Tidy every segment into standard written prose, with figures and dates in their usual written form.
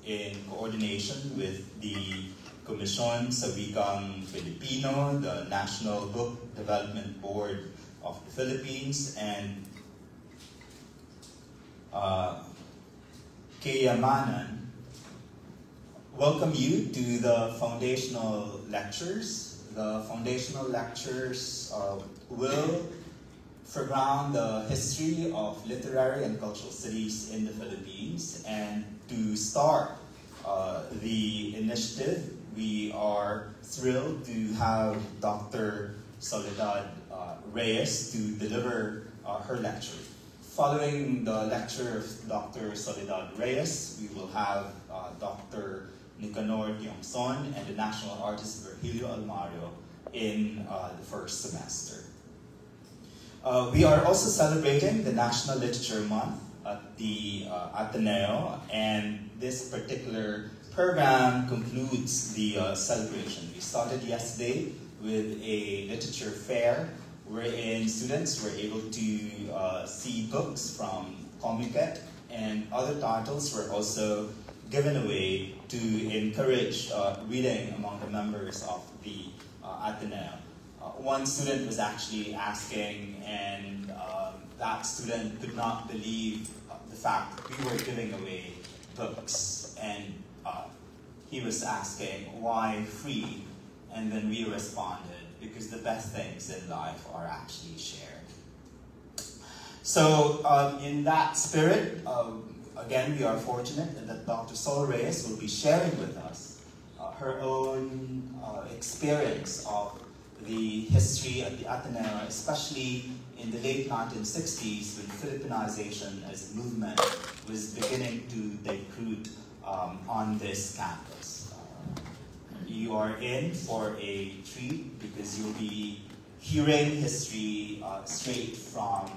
in coordination with the Komisyon sa Wikang Filipino, the National Book Development Board of the Philippines, and Kayamanan, welcome you to the foundational lectures. The foundational lectures will foreground the history of literary and cultural studies in the Philippines. And to start the initiative, we are thrilled to have Dr. Soledad Reyes to deliver her lecture. Following the lecture of Dr. Soledad Reyes, we will have Dr. Nicanor Tiongson and the national artist Virgilio Almario in the first semester. We are also celebrating the National Literature Month at the Ateneo, and this particular program concludes the celebration. We started yesterday with a literature fair wherein students were able to see books from Comiket, and other titles were also given away to encourage reading among the members of the Ateneo. One student was actually asking, and that student could not believe the fact that we were giving away books, and he was asking why free, and then we responded, because the best things in life are actually shared. So in that spirit, again, we are fortunate that Dr. Sol Reyes will be sharing with us her own experience of the history of the Ateneo, especially in the late 1960s when Filipinization as a movement was beginning to take root on this campus. You are in for a treat because you'll be hearing history straight from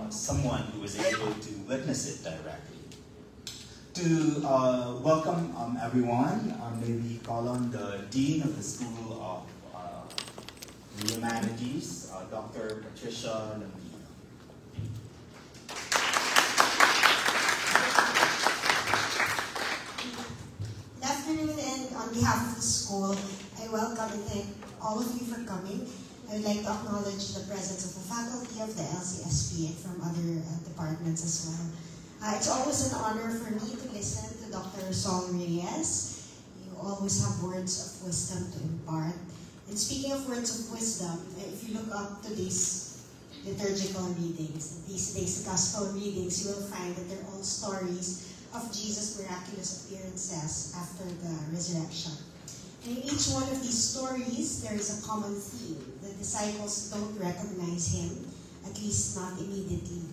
someone who was able to witness it directly. To welcome everyone, may we call on the Dean of the School of Humanities, Dr. Patricia Lambino. Good afternoon, and on behalf of the school, I welcome and thank all of you for coming. I would like to acknowledge the presence of the faculty of the LCSP and from other departments as well. It's always an honor for me to listen to Dr. Sol Reyes. You always have words of wisdom to impart. And speaking of words of wisdom, if you look up today's liturgical readings, these days gospel readings, you will find that they're all stories of Jesus' miraculous appearances after the resurrection. And in each one of these stories, there is a common theme. The disciples don't recognize him, at least not immediately.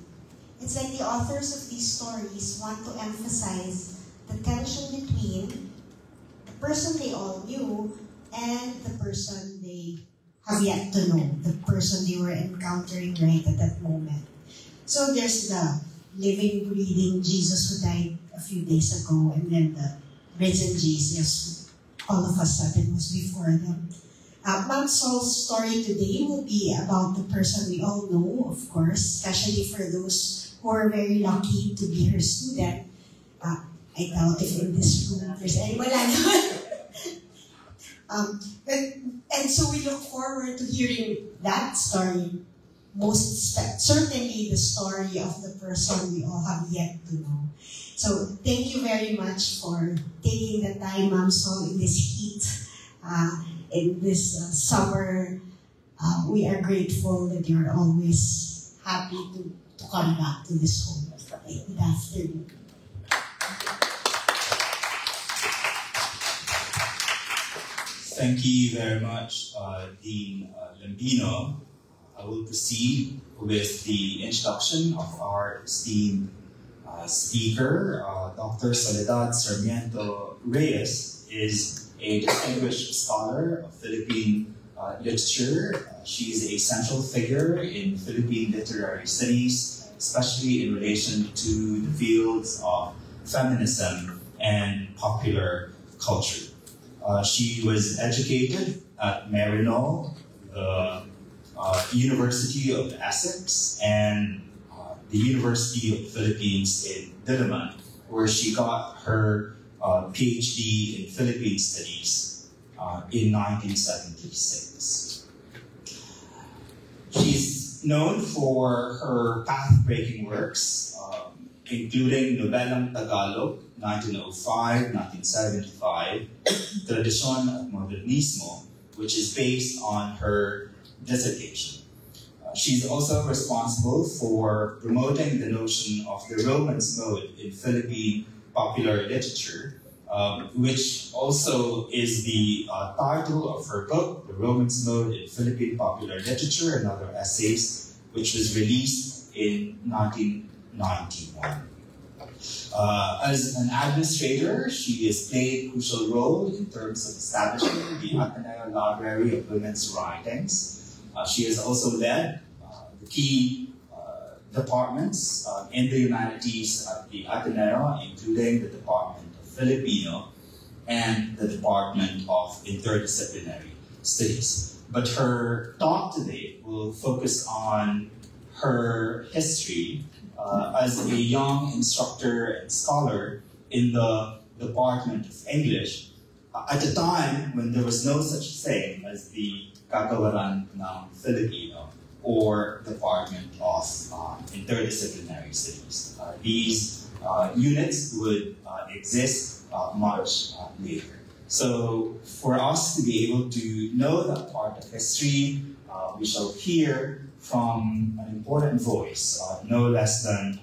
It's like the authors of these stories want to emphasize the tension between the person they all knew and the person they have yet to know, the person they were encountering right at that moment. So there's the living, breathing Jesus who died a few days ago, and then the risen Jesus who all of a sudden was before them. Mount Sol's story today will be about the person we all know, of course, especially for those who are very lucky to be her student. I doubt if in this room there's anyone like that. And so we look forward to hearing that story, most certainly the story of the person we all have yet to know. So thank you very much for taking the time, Ma'am Sol, in this heat, in this summer. We are grateful that you're always happy to come back to this home. Good afternoon. Thank you very much, Dean Lambino. I will proceed with the introduction of our esteemed speaker. Dr. Soledad Sarmiento Reyes is a distinguished scholar of Philippine literature. She is a central figure in Philippine literary studies, especially in relation to the fields of feminism and popular culture. She was educated at Maryknoll, the University of Essex, and the University of the Philippines in Diliman, where she got her PhD in Philippine Studies in 1976. She's known for her path-breaking works, including Novelang Tagalog, 1905-1975, Tradisyon at Modernismo, which is based on her dissertation. She's also responsible for promoting the notion of the Romance mode in Philippine popular literature, which also is the title of her book, The Romance Mode in Philippine Popular Literature and Other Essays, which was released in 1991. As an administrator, she has played a crucial role in terms of establishing the Ateneo Library of Women's Writings. She has also led the key departments in the humanities at the Ateneo, including the Department of Filipino and the Department of Interdisciplinary Studies. But her talk today will focus on her history as a young instructor and scholar in the Department of English at a time when there was no such thing as the Kagawaran ng Filipino or Department of Interdisciplinary Studies. These units would exist much later. So for us to be able to know that part of history, we shall hear from an important voice, no less than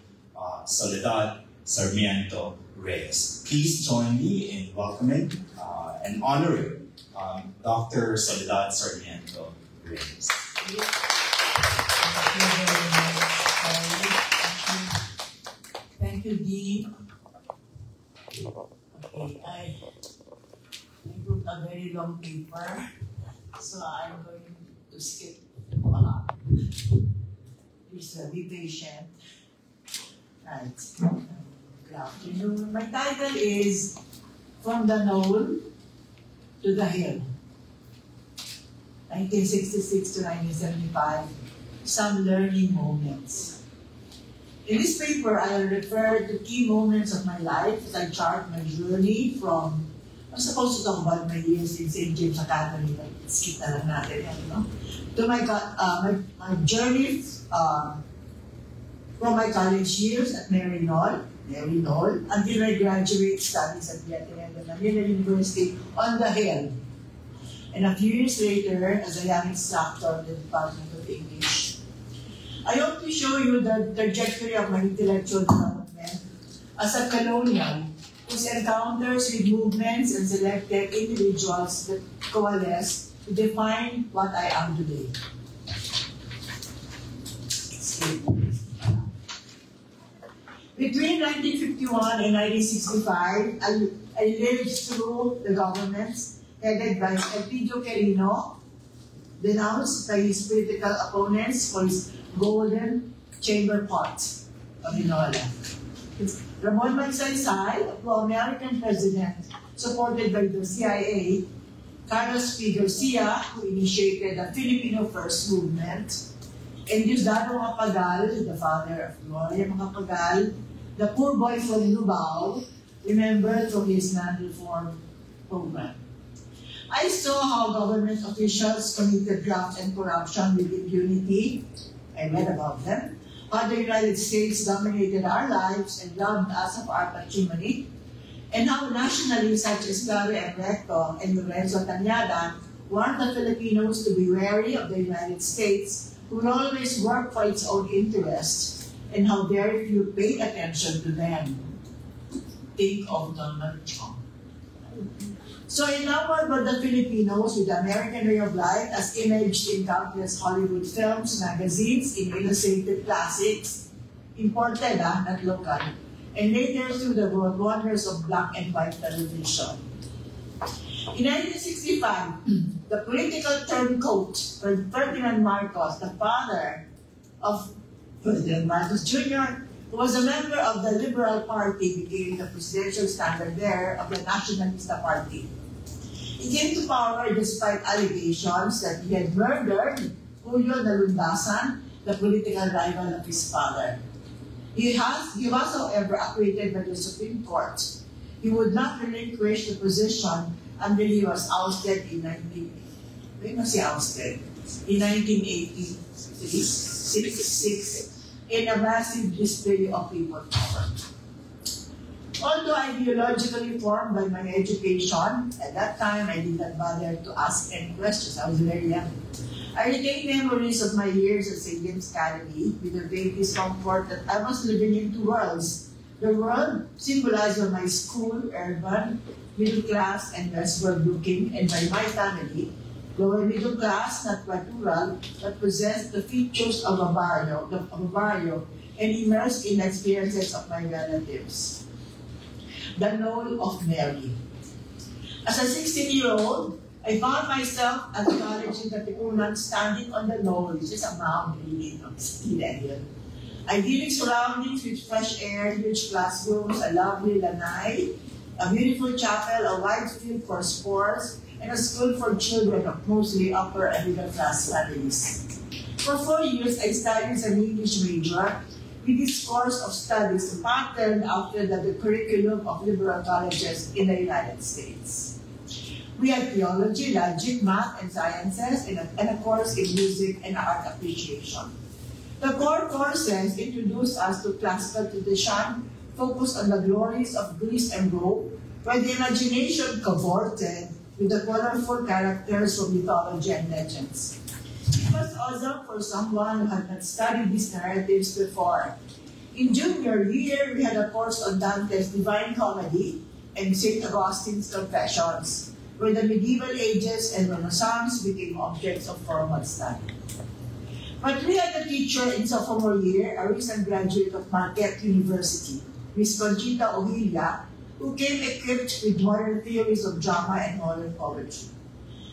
Soledad Sarmiento Reyes. Please join me in welcoming and honoring Dr. Soledad Sarmiento Reyes. Thank you, Dee. Okay, I wrote a very long paper, so I'm going to skip a lot. Please be patient. Right. Good afternoon. My title is From the Knoll to the Hill, 1966 to 1975, Some Learning Moments. In this paper, I will refer to key moments of my life as I chart my journey from, I'm supposed to talk about my years in St. James Academy, but skip na lang natin yan, no? To my journey from my college years at Mary Knoll, until I graduate studies at the Ateneo de Manila University on the Hill. And a few years later, as a young instructor in the Department of English. I hope to show you the trajectory of my intellectual development as a colonial whose encounters with movements and selected individuals that coalesce to define what I am today. Between 1951 and 1965, I lived through the governments headed by Elpidio Quirino, denounced by his political opponents for his golden chamber pot of Inola. Ramon Magsaysay, a pro-American president supported by the CIA, Carlos P. Garcia, who initiated the Filipino First Movement, and Diosdado Macapagal, the father of Gloria Macapagal, the poor boy from Lubao, remembered from his non-reform program. I saw how government officials committed graft and corruption with impunity. I read about them. How the United States dominated our lives and robbed us of our patrimony. And how nationalists such as Clary M. Recto and Lorenzo Tañada warned the Filipinos to be wary of the United States, who will always work for its own interests, and how very few paid attention to them. Think of Donald Trump. So enamored by the Filipinos with the American way of life as imaged in countless Hollywood films, magazines, in illustrated classics, imported, not local, and later through the wonders of black and white television. In 1965, the political turncoat for Ferdinand Marcos, the father of Ferdinand Marcos Jr., who was a member of the Liberal Party, became the presidential standard-bearer of the Nacionalista Party. He came to power despite allegations that he had murdered Julio Nalundasan, the political rival of his father. He was, however, acquitted by the Supreme Court, He would not relinquish the position until he was ousted in 1986 in a massive display of people power. Although ideologically formed by my education, at that time I did not bother to ask any questions. I was very young. I retain memories of my years at St. James Academy with the vague discomfort that I was living in two worlds. The world symbolized by my school, urban, middle class, and westward looking, and by my family, lower middle class, not quite rural, but possessed the features of a barrio and immersed in the experiences of my relatives. The Knoll of Mary. As a 16-year-old, I found myself at college in Katipunan standing on the knoll, which is a mound really of still hill. Idyllic surroundings with fresh air, huge classrooms, a lovely lanai, a beautiful chapel, a wide field for sports, and a school for children of mostly upper and middle class families. For 4 years, I studied as an English major with this course of studies patterned after the curriculum of liberal colleges in the United States. We had theology, logic, math, and sciences, and a course in music and art appreciation. The core courses introduced us to classical tradition, focused on the glories of Greece and Rome, where the imagination cavorted with the colorful characters from mythology and legends. It was awesome for someone who had not studied these narratives before. In junior year, we had a course on Dante's Divine Comedy and St. Augustine's Confessions, where the medieval ages and Renaissance became objects of formal study. But we had a teacher in sophomore year, a recent graduate of Marquette University, Miss Conchita Ohila, who came equipped with modern theories of drama and modern poetry.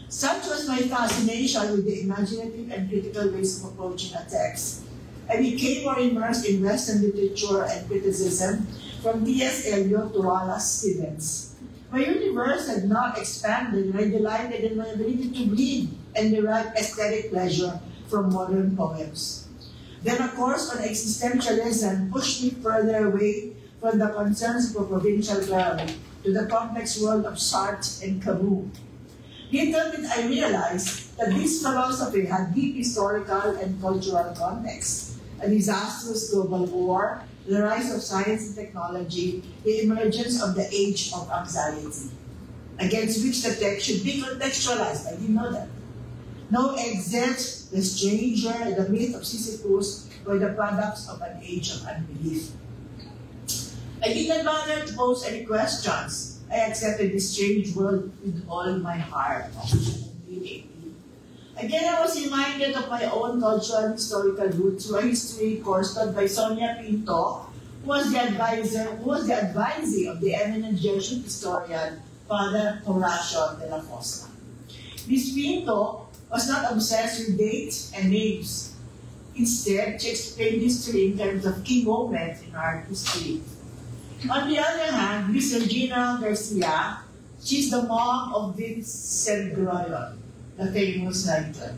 Such was my fascination with the imaginative and critical ways of approaching a text. I became more immersed in Western literature and criticism, from T.S. Eliot to Wallace Stevens. My universe had not expanded, and I delighted in my ability to read and derive aesthetic pleasure from modern poems. Then a course on existentialism pushed me further away from the concerns of a provincial girl to the complex world of Sartre and Camus. Little did I realize that this philosophy had deep historical and cultural context. A disastrous global war, the rise of science and technology, the emergence of the age of anxiety, against which the text should be contextualized. I didn't know that. No exit, the stranger, the myth of Sisyphus were the products of an age of unbelief. I did not bother to pose any questions. I accepted this strange world with all my heart. Again, I was reminded of my own cultural and historical roots through a history course taught by Sonia Pinto, who was the advisee of the eminent Jesuit historian, Father Horacio de la Costa. Miss Pinto was not obsessed with dates and names. Instead, she explained history in terms of key moments in our history. On the other hand, Miss Regina Garcia, she's the mom of Vincent Groyon, the famous writer.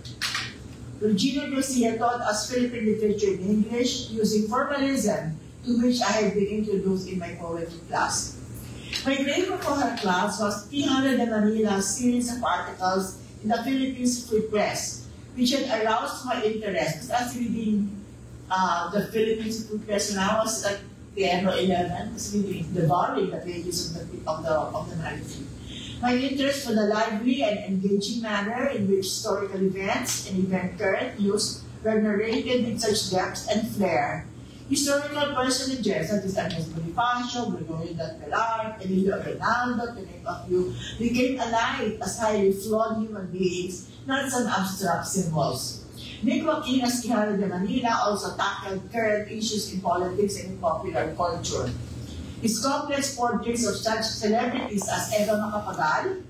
Regina Garcia taught us Philippine literature in English using formalism, to which I had been introduced in my poetry class. My grade for her class was Quijano de Manila's series of articles in the Philippines Free Press, which had aroused my interest. I was reading the Philippines Free Press when I was like 10 or 11, I was reading, devouring the pages of the magazine. My interest for the lively and engaging manner in which historical events and event current news were narrated with such depth and flair. Historical personages such as Agnes Bonifacio, Gregorio del Pilar, Emilio Aguinaldo, to name a few, became alive as highly flawed human beings, not some abstract symbols. Nick Joaquin as Quijano de Manila also tackled current issues in politics and in popular culture. His complex portraits of such celebrities as Eva Macapagal,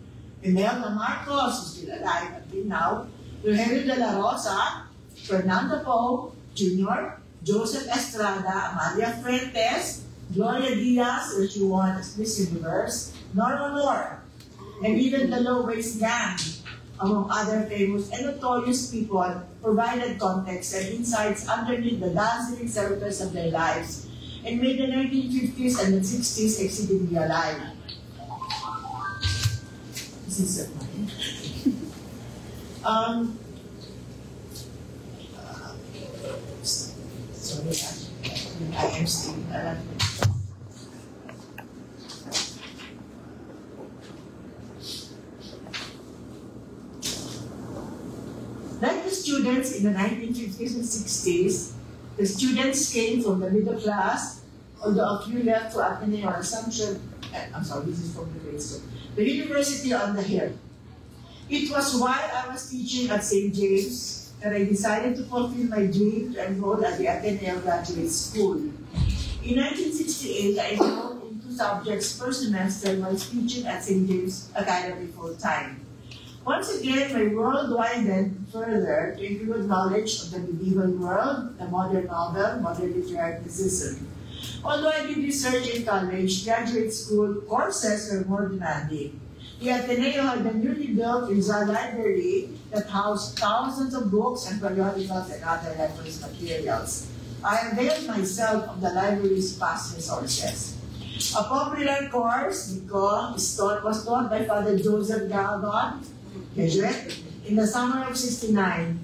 Imelda Marcos, who's still alive until now, Rogelio de la Rosa, Fernando Poe Jr., Joseph Estrada, Amalia Fuentes, Gloria Diaz, which she won as Miss Universe, Norma Moore, and even the Low-Waist Gang, among other famous and notorious people, provided context and insights underneath the dazzling surface of their lives and made the 1950s and the 60s exceedingly alive. This is it, mine. Sorry, I am still. Like the students in the 1950s and 60s, the students came from the middle class, although a few left to Ateneo or Assumption. I'm sorry, this is from the grade school. The University on the Hill. It was while I was teaching at St. James that I decided to fulfill my dream to enroll at the Ateneo Graduate School. In 1968, I enrolled in 2 subjects per semester while teaching at St. James Academy full-time. Once again, my world widened further to include knowledge of the medieval world, the modern novel, modern literary criticism. Although I did research in college, graduate school courses were more demanding. The Ateneo had a newly built Rizal library that housed thousands of books and periodicals and other reference materials. I availed myself of the library's past resources. A popular course, was taught by Father Joseph Galdon, Jesuit, in the summer of '69.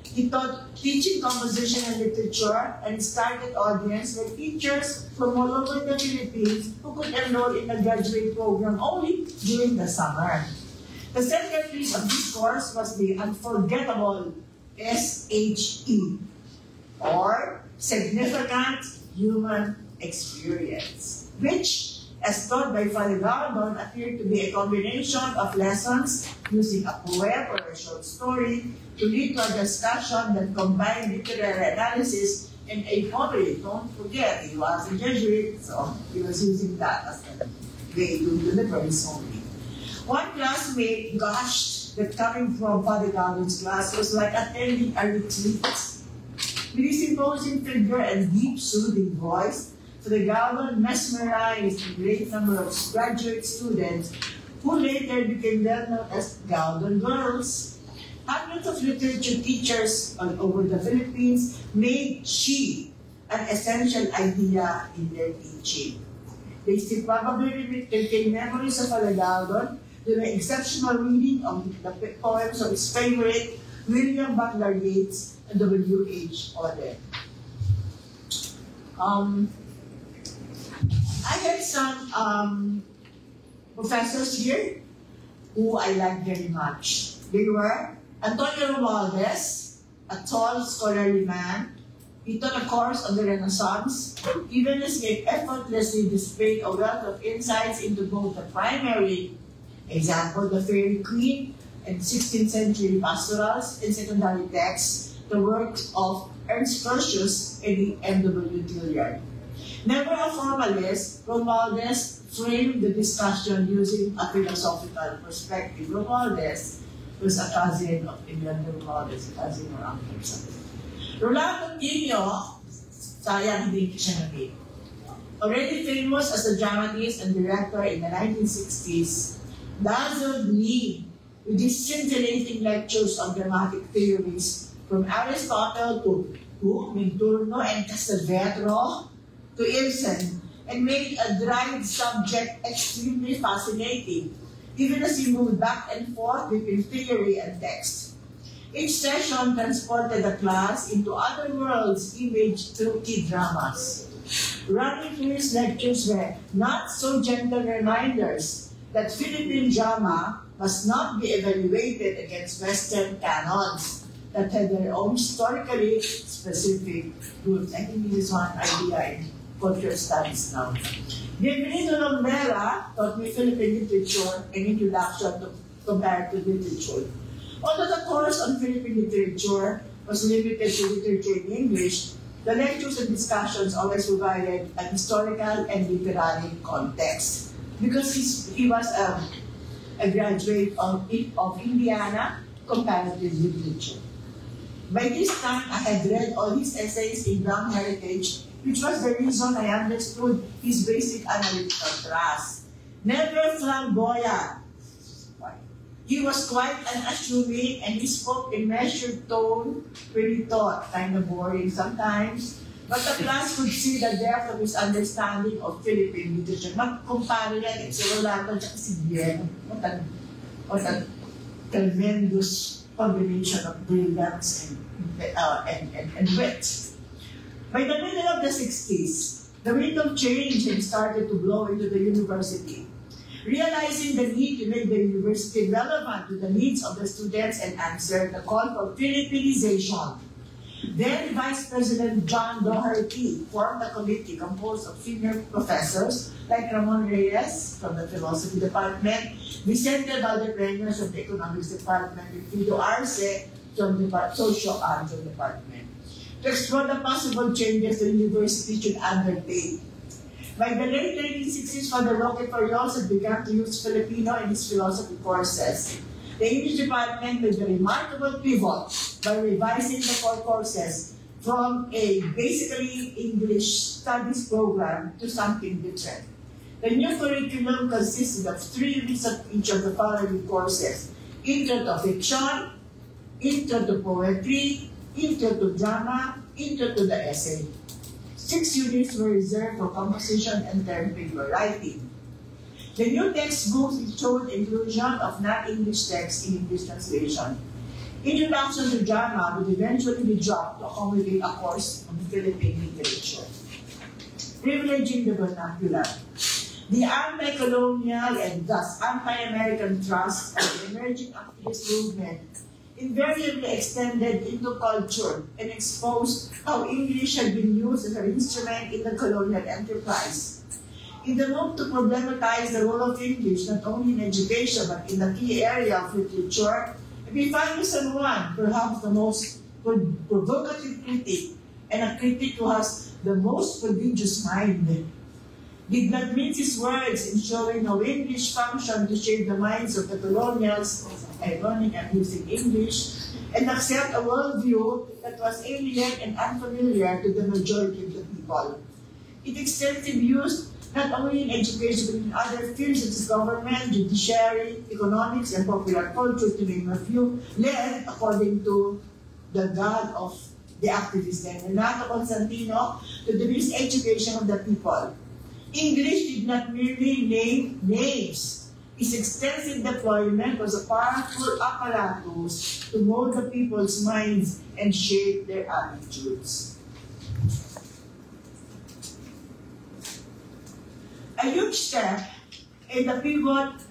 He taught teaching composition and literature, and his target audience were teachers from all over the Philippines who could enroll in the graduate program only during the summer. The centerpiece of this course was the unforgettable SHE, or Significant Human Experience, which, as taught by Father Galdon, appeared to be a combination of lessons using a poem or a short story to lead to a discussion that combined literary analysis and a poetry. Don't forget, he was a Jesuit, so he was using that as a way to deliver his only. One classmate gushed that coming from Father Galdon's class was like attending a retreat. With his imposing figure and deep, soothing voice, Father Galdon mesmerized a great number of graduate students who later became well known as Galdon Girls. Hundreds of literature teachers all over the Philippines made she an essential idea in their teaching. They still probably retain memories of Father Galdon through the exceptional reading of the poems of his favorite William Butler Yeats and W.H. Auden. I had some professors here who I liked very much. They were Antonio Romualdez, a tall, scholarly man. He taught a course on the Renaissance, even as he effortlessly displayed a wealth of insights into both the primary, example, the Fairy Queen, and 16th century pastorals, and secondary texts, the works of Ernst Curtius and M.W. Tilliard. Never a formalist, Romualdez framed the discussion using a philosophical perspective. Romualdez was a cousin of Emiliano Romualdez, a cousin or uncle. Rolando Quino, sayang hindi siya na-meet. Already famous as a dramatist and director in the 1960s, dazzled me with his scintillating lectures on dramatic theories from Aristotle to Minturno and Castelvetro to Ibsen, and made a dried subject extremely fascinating, even as he moved back and forth between theory and text. Each session transported the class into other worlds imaged through key dramas. Running through his lectures were not so gentle reminders that Philippine drama must not be evaluated against Western canons that had their own historically specific roots. I think this is one idea in cultural studies now. Bienvenido Lombera taught me Philippine literature and introduction to comparative literature. Although the course on Philippine literature was limited to literature in English, the lectures and discussions always provided an historical and literary context. Because he was a graduate of Indiana Comparative Literature. By this time, I had read all his essays in Brown Heritage, which was the reason I understood his basic analytical thrust. Never flamboyant. He was quite unassuming, and he spoke in measured tone when he taught, kind of boring sometimes. But the class could see the depth of his understanding of Philippine literature. Mag-compare yan, si Rolando at si Bien. on a tremendous combination of brilliance and wit. By the middle of the 60s, the wind of change had started to blow into the university. Realizing the need to make the university relevant to the needs of the students and answer the call for Philippinization, then Vice President John Doherty formed a committee composed of senior professors like Ramon Reyes from the Philosophy Department, Vicente Valdepeñas from the Economics Department, and Fido Arce from the Social Department, to explore the possible changes the university should undertake. By the late 1960s, Father Roque Farrios began to use Filipino in his philosophy courses. The English department made a remarkable pivot by revising the core courses from a basically English studies program to something different. The new curriculum consisted of 3 weeks of each of the following courses: Intro to Fiction, Intro to Poetry, Intro to Drama, Intro to the Essay. 6 units were reserved for composition and term paper writing. The new textbooks showed inclusion of non-English text in English translation. Introduction to Drama would eventually be dropped to accommodate a course on Philippine literature. Privileging the vernacular. The anti-colonial and thus anti-American thrust of the emerging activist movement invariably extended into culture and exposed how English had been used as an instrument in the colonial enterprise. In the move to problematize the role of English not only in education but in the key area of literature, Epifanio San Juan, perhaps the most provocative critic and a critic who has the most prodigious mind, did not mince his words in showing how English functioned to shape the minds of the colonials, ironic and using English, and accept a worldview that was alien and unfamiliar to the majority of the people. Its extensive use not only in education but in other fields such as government, judiciary, economics, and popular culture, to name a few, led, according to the god of the activist Renato Constantino, to the miseducation of the people. English did not merely name names. Its extensive deployment was a powerful apparatus to mold the people's minds and shape their attitudes. A huge step in the pivot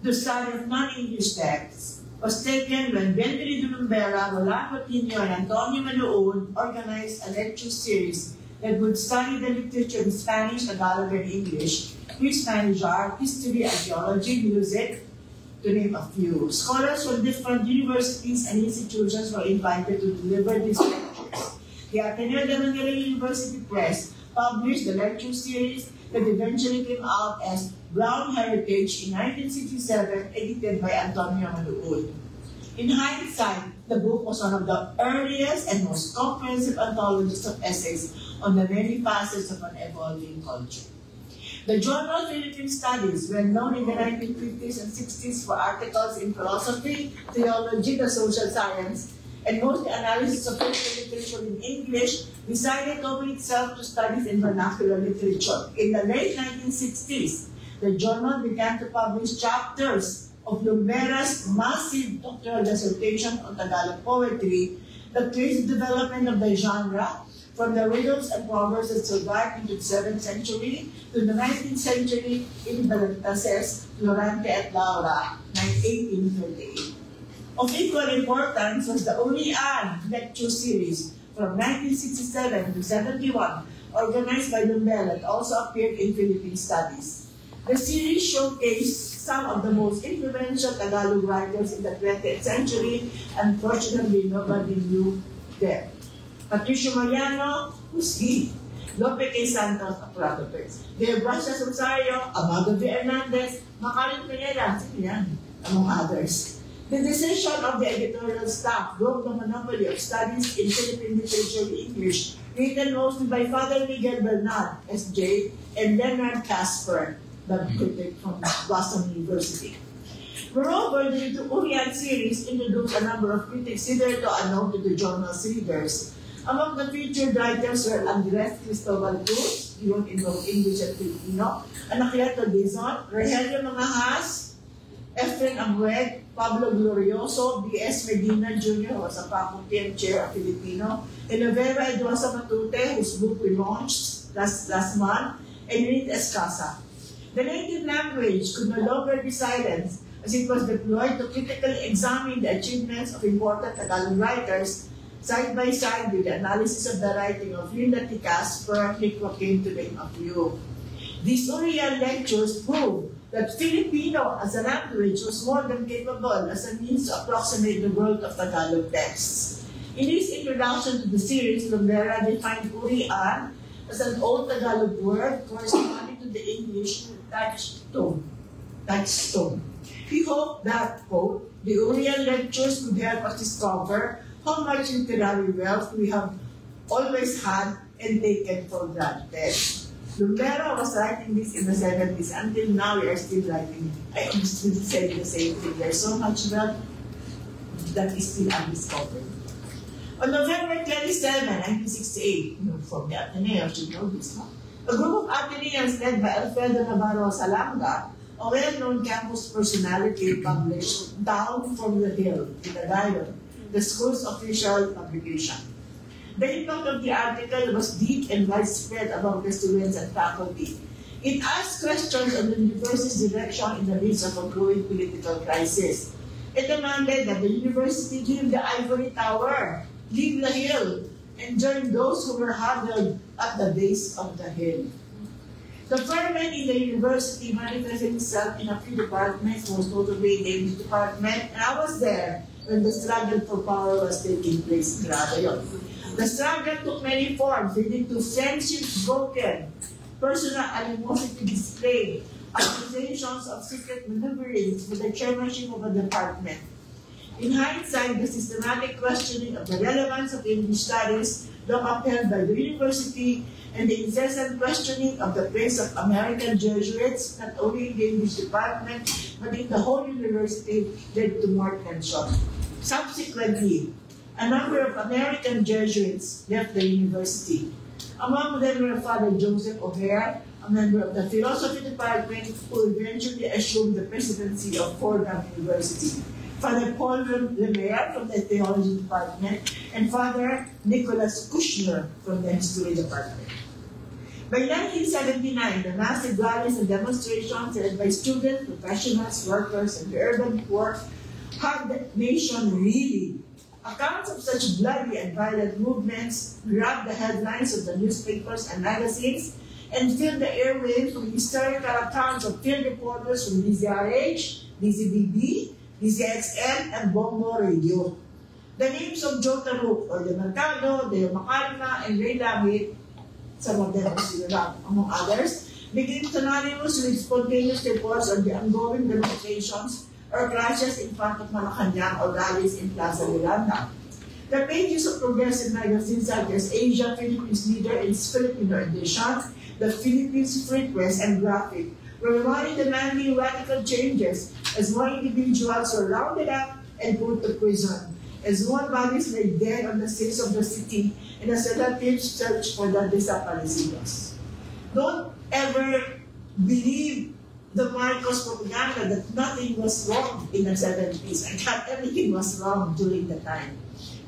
to study of non-English texts was taken when Bentley Dunumbera, Roland Coutinho, and Antonio Maluon organized a lecture series that would study the literature in Spanish, Tagalog, and English, with Spanish art, history, archaeology, music, to name a few. Scholars from different universities and institutions were invited to deliver these lectures. The Ateneo de Manila University Press published the lecture series that eventually came out as Brown Heritage in 1967, edited by Antonio Maluon. In hindsight, the book was one of the earliest and most comprehensive anthologies of essays on the many facets of an evolving culture. The journal Philippine Studies, well known in the 1950s and 60s for articles in philosophy, theology, the social science, and mostly analysis of Philippine literature in English, decided to open itself to studies in vernacular literature. In the late 1960s, the journal began to publish chapters of Lumbera's massive doctoral dissertation on Tagalog poetry that traced the development of the genre from the riddles and proverbs that survived into the 7th century to the 19th century in Balentases, Florante at Laura, 1838. Of equal importance was the Uli An lecture series from 1967 to 71, organized by Lumbera, that also appeared in Philippine Studies. The series showcased some of the most influential Tagalog writers in the 20th century. Unfortunately, nobody knew them. Patricio Mariano, who's he? Lope K. Santos, a prototype. De Brasias Rosario, Amado V. Hernandez, Macaulay Pineda, among others. The decision of the editorial staff broke the monopoly of studies in Philippine literature in English, written mostly by Father Miguel Bernard, S.J., and Leonard Casper, the critic from Boston University. Moreover, the Urian series introduced a number of critics hitherto unknown to the journal's readers. Among the featured writers were Andres Cristobal Cruz, he wrote in both English and Filipino, Anacleto Dizon, Rogelio Mangajas, Efren Amued, Pablo Glorioso, B.S. Medina Jr., who was a faculty and chair of Filipino, and Novera Eduardo Matute, whose book we launched last month, and Unit Escasa. The native language could no longer be silenced as it was deployed to critically examine the achievements of important Tagalog writers side by side with the analysis of the writing of Linda T. Casper, Nick Joaquin, to name a few. These Uriel lectures prove that Filipino as a language was more than capable as a means to approximate the world of Tagalog texts. In his introduction to the series, Lumera defined Urian as an old Tagalog word corresponding to the English touchstone. We hope that, quote, the Uriel lectures could help us discover how much literary wealth we have always had and taken for granted. Lumera was writing this in the 70s. Until now, we are still writing it. I am still saying the same thing. There's so much wealth that is still undiscovered. On November 27, 1968, from the Ateneo, you know this, no? A group of Ateneans led by Alfredo Navarro Salanga, a well-known campus personality, published Down from the Hill in the Dial, the school's official publication. The impact of the article was deep and widespread among the students and faculty. It asked questions on the university's direction in the midst of a growing political crisis. It demanded that the university leave the ivory tower, leave the hill, and join those who were huddled at the base of the hill. The ferment in the university manifested itself in a few departments, most notably the English department, and I was there when the struggle for power was taking place. Grabe yun. The struggle took many forms, leading to friendships broken, personal animosity displayed, accusations of secret maneuverings for the chairmanship of a department. In hindsight, the systematic questioning of the relevance of English studies, long upheld by the university, and the incessant questioning of the place of American Jesuits, not only in the English department, but in the whole university, led to more tension. Subsequently, a number of American Jesuits left the university. Among them were Father Joseph O'Hare, a member of the philosophy department who eventually assumed the presidency of Fordham University, Father Paul Lemaire from the theology department, and Father Nicholas Kushner from the history department. By 1979, the massive rallies and demonstrations led by students, professionals, workers, and the urban poor had the nation reeling. Accounts of such bloody and violent movements grabbed the headlines of the newspapers and magazines and filled the airwaves with historical accounts of field reporters from DZRH, DZBB, DZXL, and Bongo Radio. The names of Joe Taruk, or De Mercado, Deo Macarna, and Ray Lamit, some of them are among others, became synonymous with spontaneous reports on the ongoing demonstrations or clashes in front of Malacanang or rallies in Plaza Miranda. The pages of progressive magazines such as Asia, Philippines Leader, and its Filipino edition, the Philippines Free Press, and Graphic were running demanding radical changes as more individuals were rounded up and put to prison, as more bodies lay dead on the streets of the city and as relatives search for the desaparecidos. Don't ever believe the Marcos propaganda that nothing was wrong in the 70s and that everything was wrong during the time.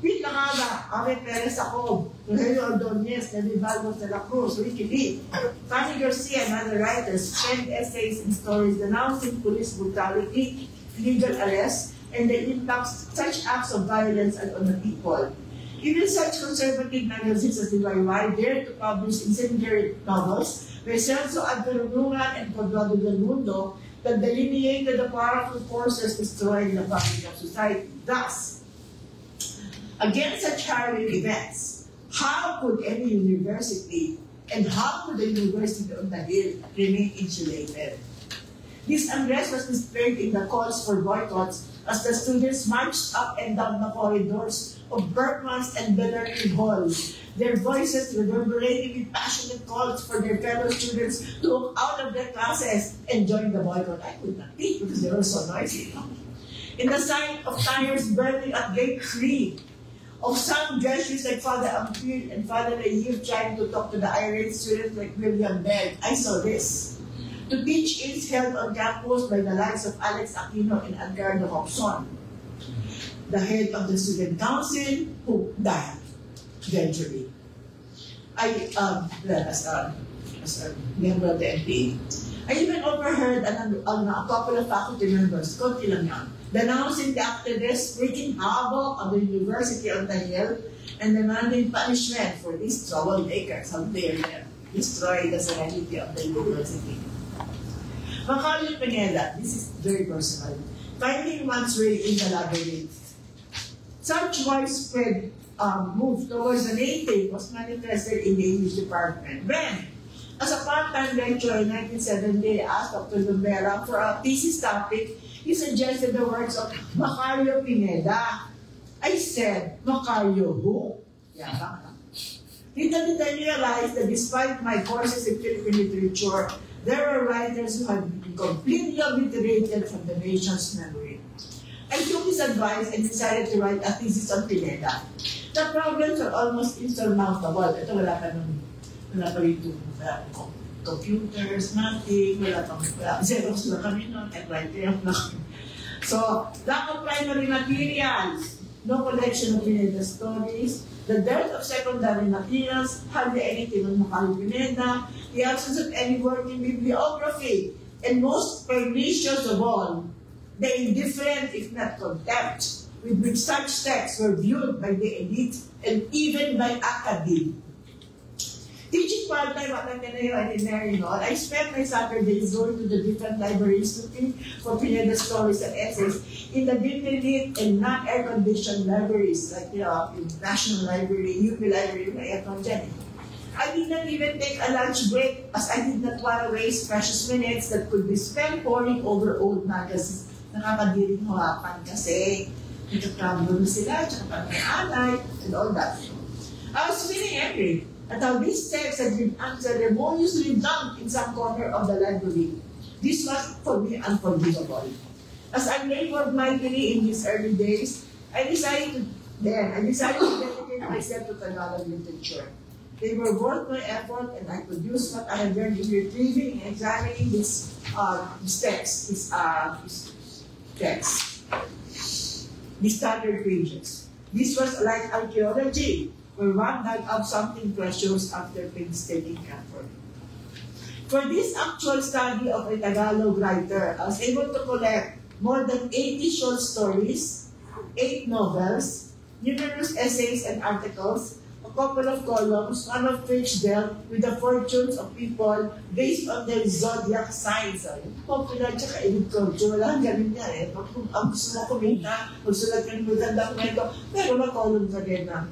Pete Langaba, Ave Perez Acob, Rogelio Ordonez, Nelly Valvos de la Cruz, Ricky Lee, Fanny Garcia, and other writers penned essays and stories denouncing police brutality, illegal arrests, and the impact such acts of violence had on the people. Even such conservative magazines as the YY dared to publish incendiary novels by Celso Adverunungan and Cobrado del Mundo that delineated the powerful forces destroying the fabric of society. Thus, against such harrowing events, how could any university and how could the University of the Hill remain insulated? This unrest was displayed in the calls for boycotts as the students marched up and down the corridors of Berkman's and Bellarmine Hall, their voices reverberating with passionate calls for their fellow students to walk out of their classes and join the boycott. I could not be because they were so noisy. In the sight of tires burning at Gate 3, of some Jesuits like Father Ampil and Father Naive trying to talk to the irate students like William Bell, I saw this. to teach is held on campus by the likes of Alex Aquino and Edgardo Hobson, the head of the student council, who died eventually. As a member of the NPA. I even overheard a couple of faculty members, konti lang yan, denouncing the activists wreaking havoc on the University of the Hill and demanding punishment for these troublemakers. How dare them destroy the serenity of the university. Macaulay Pineda, this is very personal, finding one's way in the labyrinth. Such widespread move towards the native was manifested in the English department. When, as a part-time lecturer in 1970, I asked Dr. Lumbera for a thesis topic, he suggested the works of Macaulay Pineda. I said, Macaulay who? Yeah. Little did I realize that despite my courses in Philippine literature, there were writers who had been completely obliterated from the nation's memory. I took his advice and decided to write a thesis on Pineda. The problems are almost insurmountable. Ito wala pa rin computers, nothing, Xerox na kami nun, and writing na kami. So, lack of primary materials, no collection of Pineda stories, the dearth of secondary materials, hardly anything on Macaulay Pineda, the absence of any working bibliography, and most pernicious of all, the indifferent, if not contempt, with which such texts were viewed by the elite and even by academia. Teaching part-time at Ateneo and in Marymount, I spent my Saturdays going to the different libraries looking for Pineda stories and essays in the dimly lit and not air-conditioned libraries like in National Library, UP Library, may aircon dyan. I did not even take a lunch break as I did not want to waste precious minutes that could be spent poring over old magazines. Nakakadiring hawakan kasi nagkakambo na sila, tsaka parang may alay, and all that. I was feeling angry at how these texts had been unceremoniously dumped in some corner of the library. This was, for me, unforgivable. As I labored mightily in these early days, I decided to dedicate myself to Tagalog literature. They were worth my effort, and I could use what I had learned in retrieving and examining these texts, the standard pages. This was like archaeology, where one dug up something precious after painstaking effort. For this actual study of a Tagalog writer, I was able to collect more than 80 short stories, 8 novels, numerous essays and articles, a couple of columns, one of which dealt with the fortunes of people based on their zodiac signs. Popular tsaka elite culture, wala ganun niya eh. Ang gusto mo kumita, magsulat ka ng magandang kwento, pero mag-column ka din na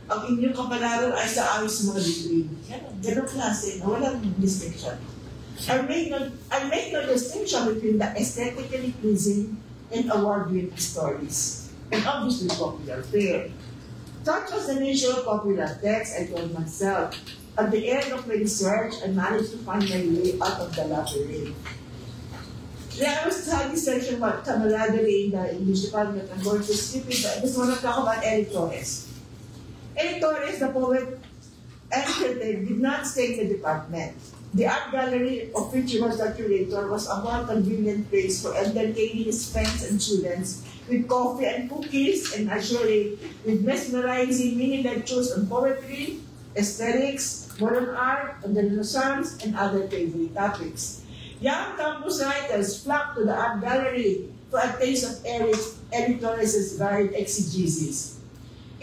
ang inyong kapalaran ay sa ayos mga degree. Ganun klase, walang distinction. I make no distinction between the aesthetically pleasing and award-winning stories, and obviously popular fare. Such was the nature of popular text, I told myself. At the end of my research, I managed to find my way out of the labyrinth. Then I was studying section about camaraderie in the English department and going to skip it, but I just want to talk about Eric Torres. Eric Torres, the poet and critic, did not stay in the department. The art gallery of which he was the curator was a more convenient place for entertaining his friends and students with coffee and cookies, and actually with mesmerizing mini lectures on poetry, aesthetics, modern art, and the Renaissance, and other favorite topics. Young campus writers flocked to the art gallery for a taste of Eric Torres' varied exegesis.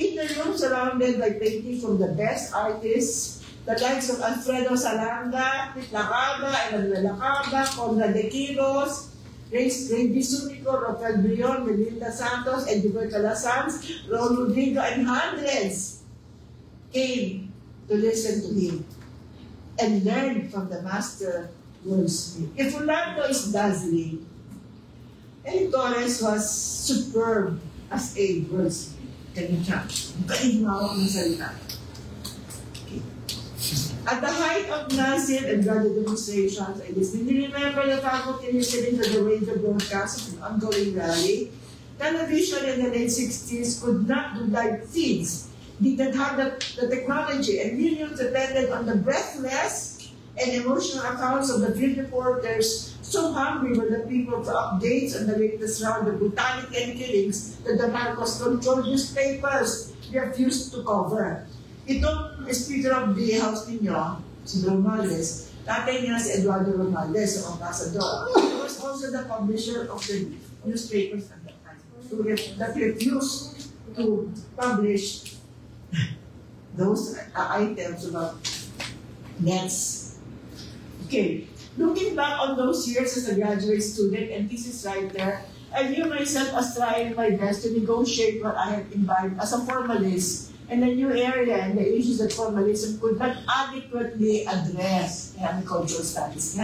In the room surrounded by paintings from the best artists, the likes of Alfredo Salanga, Pitla Caba, Emanuela Caba, Conrad de Quiros, Ray Bisunico, Rafael Brion, Melinda Santos, and Gilberto Lasanz, Raul Rodrigo, and hundreds came to listen to him and learn from the master wordsmith. If Rolando is dazzling, Eric Torres was superb as a wordsmith. Ganyan siya. Kaigmawak ng salita. At the height of massive and bloody demonstrations, I distinctly remember the faculty listening to the radio broadcast of an ongoing rally. Television in the late 60s could not do live feeds, did not have the technology, and millions depended on the breathless and emotional accounts of the field reporters. So hungry were the people for updates on the latest round of brutality and killings that the Marcos-controlled newspapers refused to cover. Itong speaker of the House ninyo, si Romales, tatay niya si Eduardo Romales, ang ambassador. He was also the publisher of the newspapers at that time, that refused to publish those items about deaths. Okay, looking back on those years as a graduate student and thesis writer, I view myself as trying my best to negotiate what I had imbibed as a formalist in a new area and the issues that formalism could not adequately address in agricultural studies.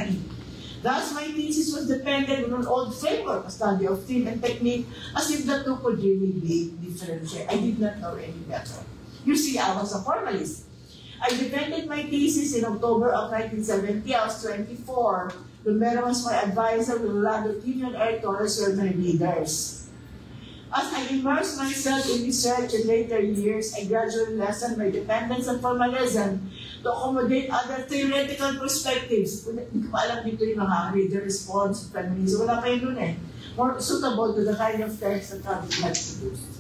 Thus, my thesis was dependent on an old framework, a study of theme and technique, as if the two could really be differentiated. I did not know any better. You see, I was a formalist. I defended my thesis in October of 1970. I was 24. Lumera was my advisor, Rolando Tino and Eric Torres were my leaders. As I immersed myself in research in later years, I gradually lessened my dependence on formalism to accommodate other theoretical perspectives. Hindi ko pa alam dito yung mga reader response, feminism, wala pa yun nun eh. More suitable to the kind of text that Travis had produced.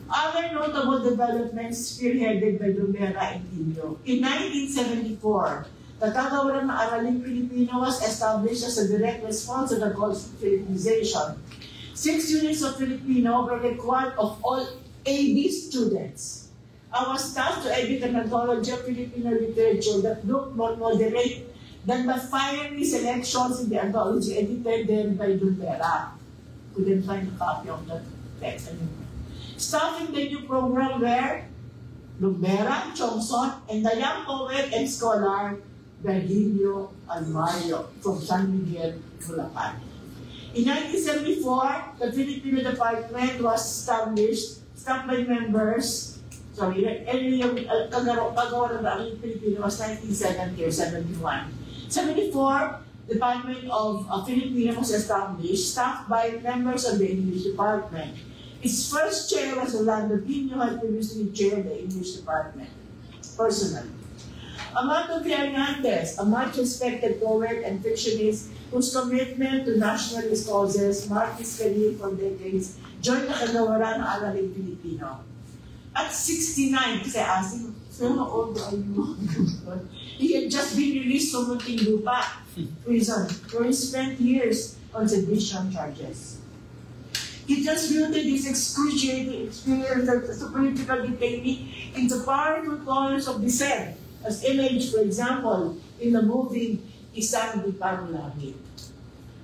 Other notable developments spearheaded by Lumera and Tino. In 1974, the Kagawaran ng Araling Pilipino was established as a direct response to the call for Filipinization. 6 units of Filipino were required of all AB students. I was tasked to edit an anthology of Filipino literature that looked more moderate than the fiery selections in the anthology edited then by Lumera. Couldn't find a copy of that text anymore. Starting the new program were Lumera, Chongson, and the young poet and scholar Virgilio Almario from San Miguel, Bulacan. In 1974, the Filipino department was established, staffed by members, yung Kagawaran ng Pilipino was 1970 or 71. 74, Department of Filipino was established, staffed by members of the English department. Its first chair was Rolando Tino, who had previously chaired the English department, personally. Amato Hernandez, a much-respected poet and fictionist whose commitment to nationalist causes marked his career for decades, joined the Kagawaran ng Araling Pilipino. At 69, kasi asking, so how old are you? He had just been released from Muntinlupa prison, where he spent years on sedition charges. He transmuted his excruciating experience as a political detainee into powerful colors of dissent, as imaged, for example, in the movie Isang Di Parulangit.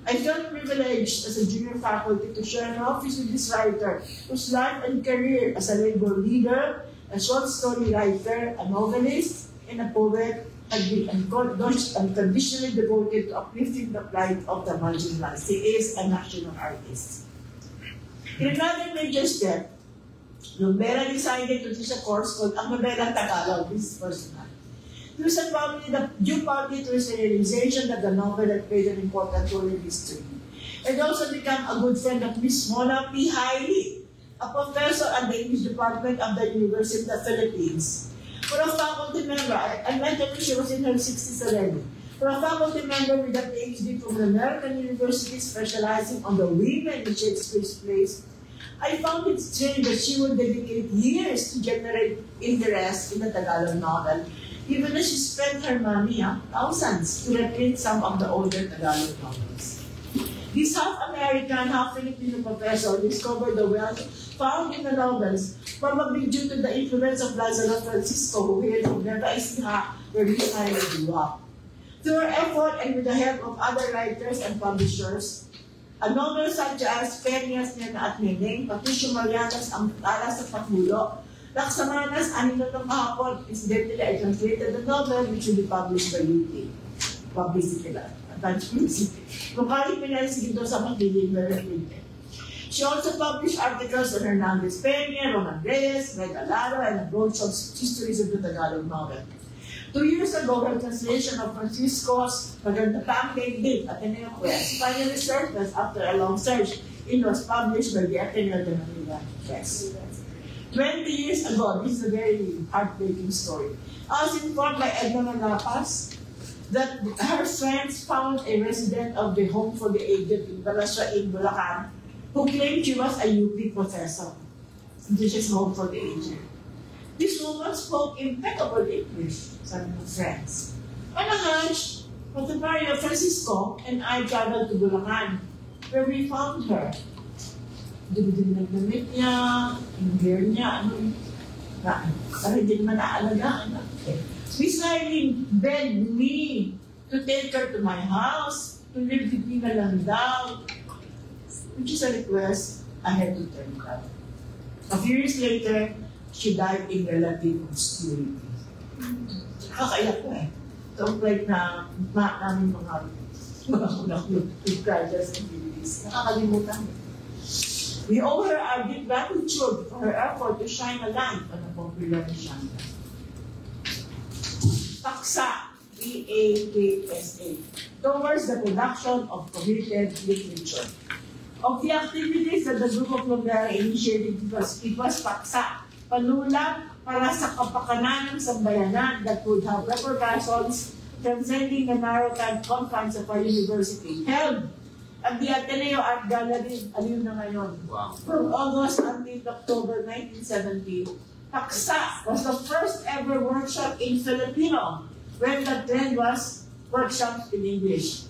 I felt privileged as a junior faculty to share an office with this writer, whose life and career as a labor leader, a short story writer, a novelist, and a poet had been unconditionally devoted to uplifting the plight of the marginalized. He is a national artist. In another major step, Lumera decided to teach a course called Ang Nobelang Tagalog. This is personal. It was due partly to his realization that the novel had played an important role in history. And also become a good friend of Miss Mona P. Hailey, a professor at the English department of the University of the Philippines. For a faculty member, I met her when she was in her 60s already. For a faculty member with a PhD from the American University specializing on the women in Shakespeare's plays, I found it strange that she would dedicate years to generate interest in the Tagalog novel, even as she spent her money, thousands, to reprint some of the older Tagalog novels. This half-American, half-Filipino professor discovered the wealth found in the novels, probably due to the influence of Lazaro Francisco, who hailed from Nueva Ecija, where he grew up. Through her effort and with the help of other writers and publishers, a novel such as Peñas, Nena at Neneng, Patricio Marianas, Ang Alas sa Pakulo, Laksamanas, Anino ng Kahapon, incidentally I translated the novel which will be published by UP. Publicity lang. Advanced publicity. Kung kahit pinalisigin doon sa Magdilin, very printed. She also published articles on Hernandez Peña, Roman Reyes, Red Alaro, and a broad short histories of the Tagalog novel. 2 years ago, her translation of Francisco's Maganda Pang Daigdig, Ateneo Quest, finally surfaced after a long search. It was published by the Ateneo de Manila Press. 20 years ago, this is a very heartbreaking story. I was informed by Edna Malapas that her friends found a resident of the Home for the Aged in Balaswain, Bulacan, who claimed she was a UP professor. This is Home for the Aged. This woman spoke impeccable English, sabi ng friends. On a hunch, Dr. Mario Francisco and I traveled to Bulacan, where we found her. Dumi-dumi ng damit niya, yung hair niya, parang hindi naman naalagaan. Miss Irene begged me to take her to my house, to live with me na lang daw, which is a request I had to turn down. A few years later, she died in relative obscurity. Kakaiyak ko eh. So, like na namin mga brothers and babies. Nakakalimutan. We owe her our deep gratitude for her effort to shine a light on a popular genre. Paksa, PAKSA, towards the production of committed literature. Of the activities that the group of Lumera initiated, it was Paksa, panulat para sa kapakanan ng sambayanan that would have repercussions transcending the narrow confines of our university, held at the Ateneo Art Gallery, aliw na ngayon. Wow. From August until October 1970, Paksa was the first ever workshop in Filipino, when the trend was workshops in English.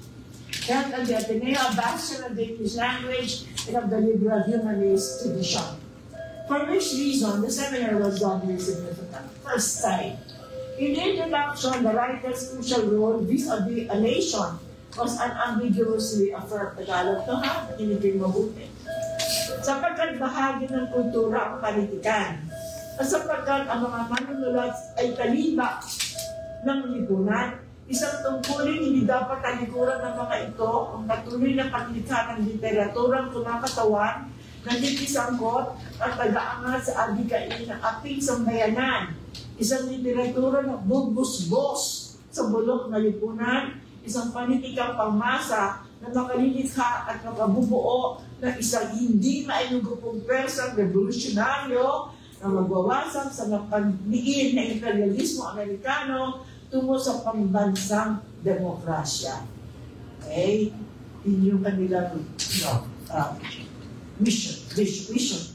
Held at the Ateneo, a bastion of the English language and of the liberal humanist tradition. For which reason, the seminar was doubly significant. First time. In the introduction, the writer's crucial role vis-a-vis a nation was unambiguously affirmed. Tagalog to ha, hindi mabuti. Sapagkat bahagi ng kultura ang politikan, at sapagkat ang mga manunulat ay talibak ng lipunan, isang tungkulin hindi dapat talikuran ng mga ito ang patuloy na paglikha ng literaturang kumakatawan, nagkikisangkot at pag-aangat sa adikain ng ating sambayanan. Isang literatura na bubusbos sa bulok na lipunan, isang panitikang pangmasa na makalilikha at makabubuo ng isang hindi mainugupong persang revolusyonaryo na magwawasak sa napandiin na imperialismo Amerikano tungo sa pambansang demokrasya. Okay? Yun yung kanilang mission.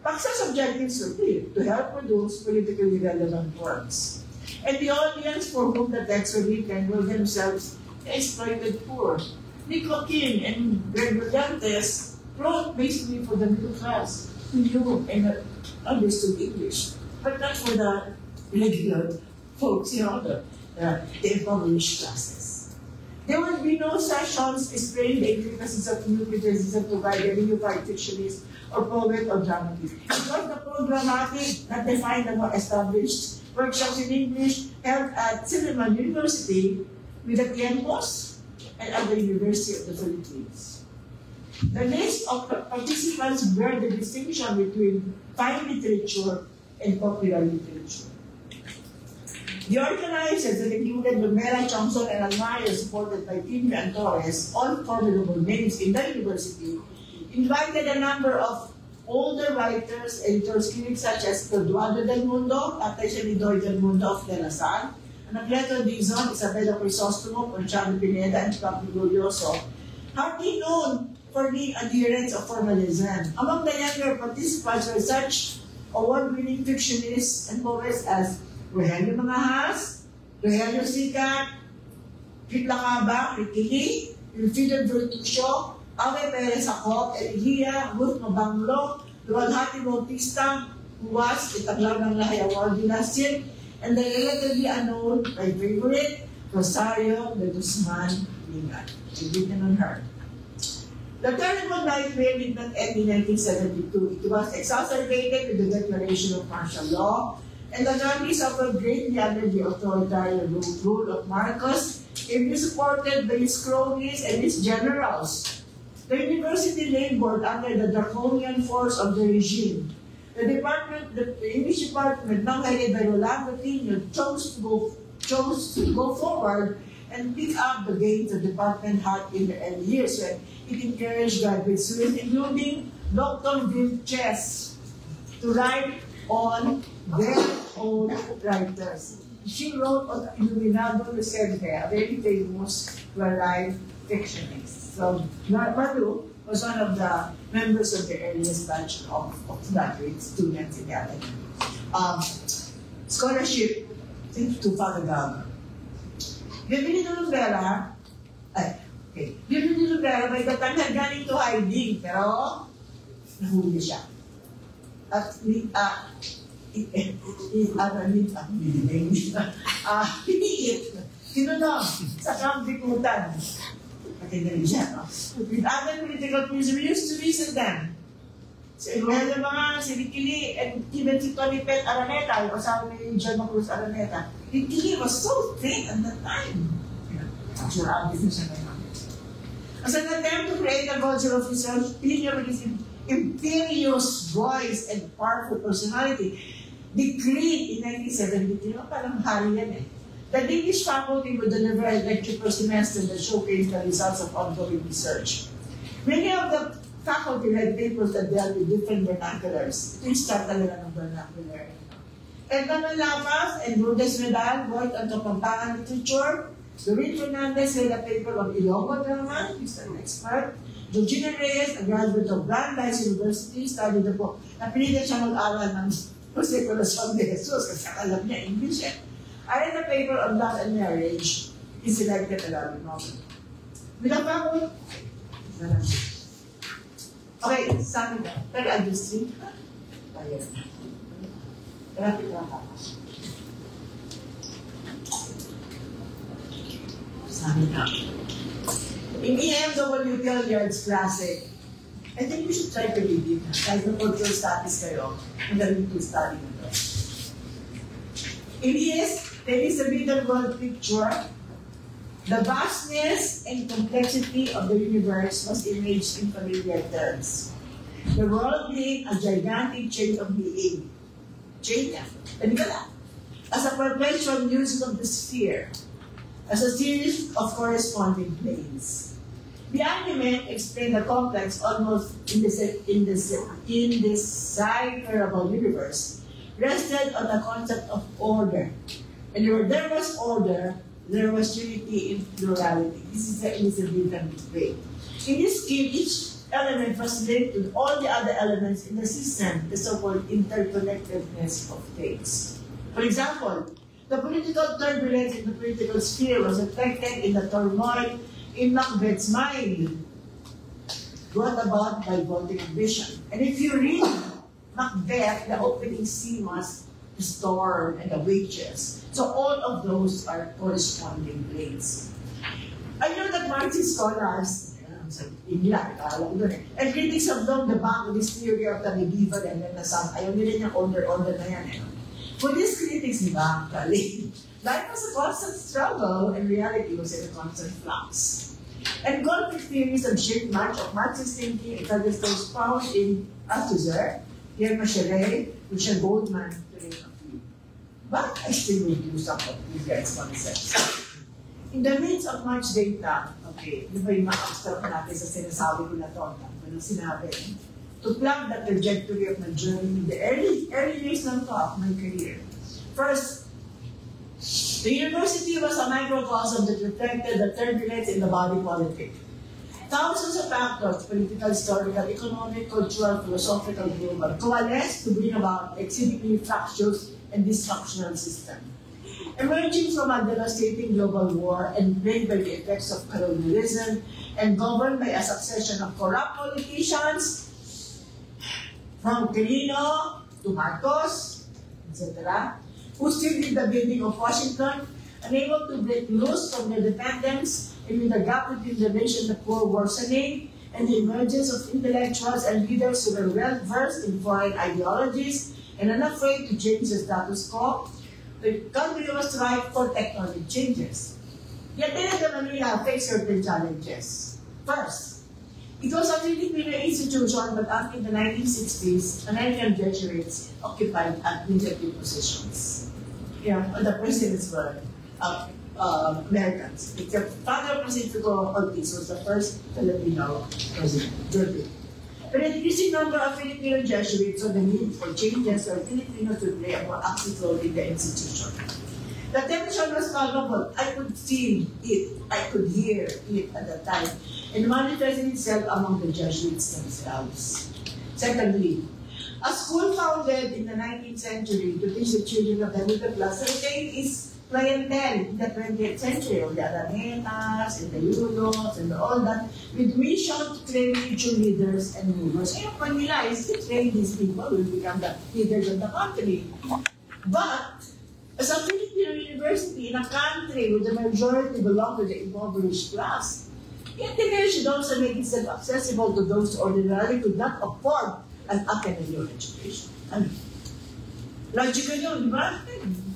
Paksa's objectives were clear: to help produce politically relevant works. And the audience for whom the texts were written were themselves the exploited poor. Nico King and Greg Brillantes wrote basically for the middle class who knew and understood English, but not for the regular folks, the impoverished classes. There would be no sessions explaining the intricacies of new criticism to guide any new fictionist or poet or dramatist. It was the programmatic that defined the more established workshops in English held at Silliman University with the Tiempos and at the University of the Philippines. The list of participants bear the distinction between fine literature and popular literature. The organizers that included Lumera, Johnson, and Almayo, supported by Timmy and Torres, all formidable names in the university, invited a number of older writers, editors, critics such as Eduardo del Mundo, Patricia Lidoy del Mundo of De La Salle, Anacleto Dizon, Isabella Crisostomo, Conchado Pineda, and Pablo Glorioso, hardly known for being adherents of formalism. Among the younger participants were such award-winning fictionists and poets as Rogelio Mangahas, Rogelio Sicat, Rit Lacaba, Ricky, Wilfrido Vertuccio, Ave Perez Acop, Eligia, Ruth Mabanglo, Luwalhati Bautista, who was itaglaw ng Lahay Award last year, and the relatively unknown, my favorite, Rosario de Guzman Lingat. Written on her. The terrible nightmare did not end in 1972. It was exacerbated with the declaration of martial law, and the country suffered greatly under the authoritarian rule of Marcos, ably supported by his cronies and his generals. The university labored under the draconian force of the regime. The English department, now headed by Rolando Tino, chose to go forward and pick up the gains the department had in the early years when it encouraged graduate students, including Dr. Vilches, to write on their own writers. she wrote on Iluminado Reserve, a very famous life fictionist. So Maru was one of the members of the earliest batch of graduate students in the academy. Scholarship to Father Gama. Bienvenido Lumbera, Bienvenido Lumbera may katanghan galing to hiding, pero nahuli siya. At hiniit, kinunong sa kampikutan. Patingali siya, no? With other political prisoners, we used to reason them. So, well, mga si Ricky and even si Tony Pet Araneta, o sa ni John Cruz Araneta, Ricky was so thin at that time. Sure, business na ngayon. As an attempt to create a culture of research, Pino with his imperious voice and powerful personality, decreed in 1973, parang hari yan eh. The English faculty would deliver a lecture per semester that showcased the results of ongoing research. Many of the faculty read papers that dealt with different vernaculars. Ito yung start talaga ng vernacular. Edna Lapas and Lourdes Medal worked on Kapampangan literature. Doreen Fernandez read a paper on Ilocos drama, he's an expert. Georgina Reyes, a graduate of Brandeis University, studied the book. Napilitan siya mag-aral ng Jose Corazon de Jesus kasi alam niya English eh. I read a paper on love and marriage. He selected a love novel. Bilang ako, okay, sabi ka, pero industry, tayo. Rapid lang ako. Sabi ka, in EMW Billiards Classic, I think you should try to read it. Kahit na cultural studies kayo, magaling to study nito. In ES, there is a bigger world picture. The vastness and complexity of the universe was imaged in familiar terms. The world being a gigantic chain of being. Chain yan. As a perpetual music of the sphere. As a series of corresponding planes. The argument explained the complex, almost indecipherable universe rested on the concept of order. And where there was order, there was unity in plurality. This is the Elizabethan way. In this scheme, each element was linked to all the other elements in the system, the so-called interconnectedness of things. For example, the political turbulence in the political sphere was reflected in the turmoil in Macbeth's mind, brought about by voting ambition. And if you read Macbeth, the opening scene was the storm and the witches. So all of those are corresponding planes. I know that Marxist scholars, and critics have long debunked this theory of the medieval and Renaissance. Ayaw nila yung order na yan. For these critics, life was a constant struggle and reality was in a constant flux. And conflict theories have shaped much of Marxist thinking and traditions found in Althusser, Pierre Machelet, Richard Goldman, to name a few. But I still will do some of these guys' concepts. In the midst of much data, okay, di ba yung ma-abstract natin sa sinasabi ko na to, ano sinabi, to plot the trajectory of my journey in the early years ng to of my career. First, the university was a microcosm that reflected the turbulence in the body politic. Thousands of factors, political, historical, economic, cultural, philosophical, global, coalesced to bring about exceedingly fractious and dysfunctional system. Emerging from a devastating global war and plagued by the effects of colonialism and governed by a succession of corrupt politicians, from Quirino to Marcos, etc., who still did the building of Washington, unable to break loose from their dependence, and with the gap between the rich and the poor worsening, and the emergence of intellectuals and leaders who were well-versed in foreign ideologies and unafraid to change the status quo, the country was ripe for tectonic changes. Yet the Manila faced certain challenges. First, it was a Filipino institution, but until the 1960s, American Jesuits occupied administrative positions. The presidents were Americans. Except Father Pacifico Ortiz was the first Filipino president. But an increasing number of Filipino Jesuits saw the need for changes where Filipinos would play a more active role in the institution. The tension was palpable. I could feel it. I could hear it at the time. And manifested itself among the Jesuits themselves. Secondly, a school founded in the 19th century to teach the children of the middle class retained its clientele in the 20th century, of the Aranetas, and the Yulos, and all that, with mission to train future leaders and movers. And yung Manila is to train these people will become the leaders of the country. But, as a Filipino university in a country where the majority belong to the impoverished class, it should also make itself accessible to those who ordinarily could not afford an academic education. Ano? Logical yun, di ba?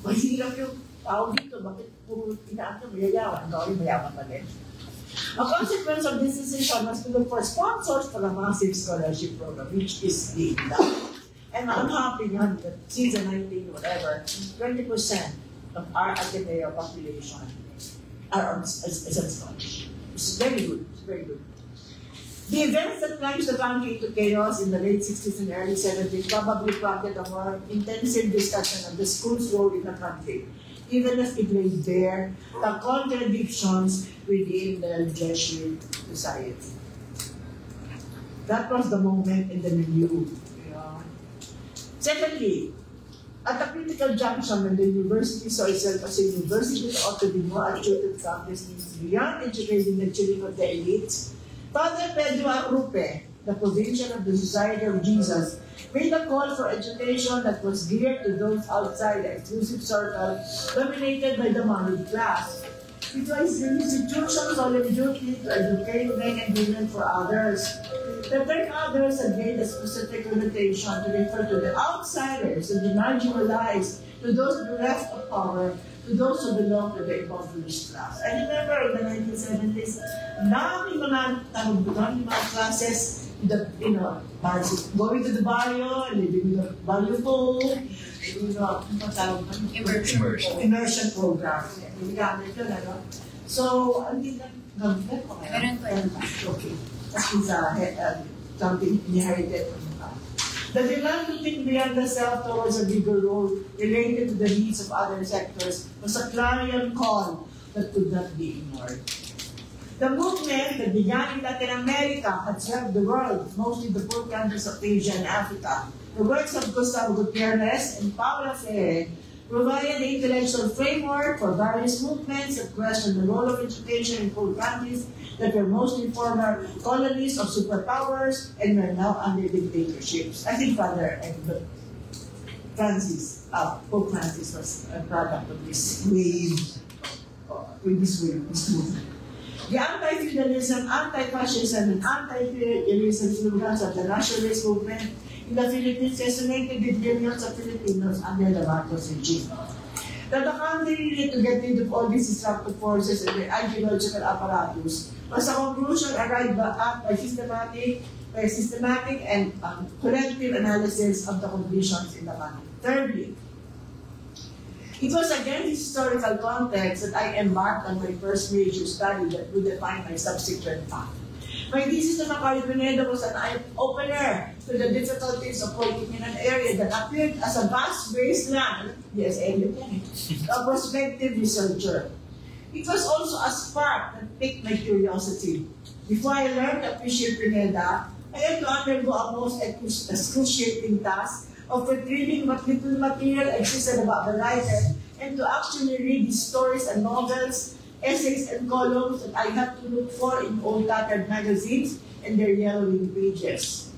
Mahirap yung tao dito, bakit puro inaano, mayayawan, gawin mayaman pa din. A consequence of this decision was to look for sponsors for a massive scholarship program, which is being done. And I'm happy that since the 20% of our academia population are on scholarship. It's very good, it's very good. The events that plunged the country into chaos in the late 60s and early 70s probably prompted a more intensive discussion of the school's role in the country, even as it laid bare the contradictions within the Jesuit society. That was the moment in the review. Secondly, at a critical junction when the university saw itself as a university that ought to be more attuned to campus needs beyond educating the children of the elites, Father Pedro Arrupe, the provincial of the Society of Jesus, made a call for education that was geared to those outside the exclusive circle dominated by the moneyed class. It was the institution's solemn duty to educate men and women for others. The term others had gained a specific connotation to refer to the outsiders and the marginalized, to those bereft of power, to those who belong to the impoverished class. I remember in the 1970s, daming mga classes, going to the barrio, living in the barrio home, immersion program. So, I think okay. That is something inherited from the past. The demand to think beyond the self towards a bigger role related to the needs of other sectors was a clarion call that could not be ignored. The movement that began in Latin America had swept the world, mostly the poor countries of Asia and Africa. The works of Gustavo Gutierrez and Paula Freire provided the intellectual framework for various movements that questioned the role of education in poor countries that were mostly former colonies of superpowers and were now under dictatorships. I think Father Francis, Pope Francis was a product of this wave, this movement. The anti-feudalism, anti-fascism, and anti-imperialism slogans of the nationalist movement in the Philippines resonated with millions of Filipinos under the Marcos regime. That the country needed to get rid of all these disruptive forces and their ideological apparatus was a conclusion arrived at by systematic and collective analysis of the conditions in the country. Thirdly, it was against this historical context that I embarked on my first major study that would define my subsequent path. My thesis on Macario Pinedo was an eye-opener to the difficulties of working in an area that appeared as a vast wasteland, yes, a prospective researcher. It was also a spark that piqued my curiosity. Before I learned to appreciate Pineda, I had to undergo a most excruciating task of retrieving what little material existed about the writer and to actually read his stories and novels, essays and columns that I had to look for in old tattered magazines and their yellowing pages.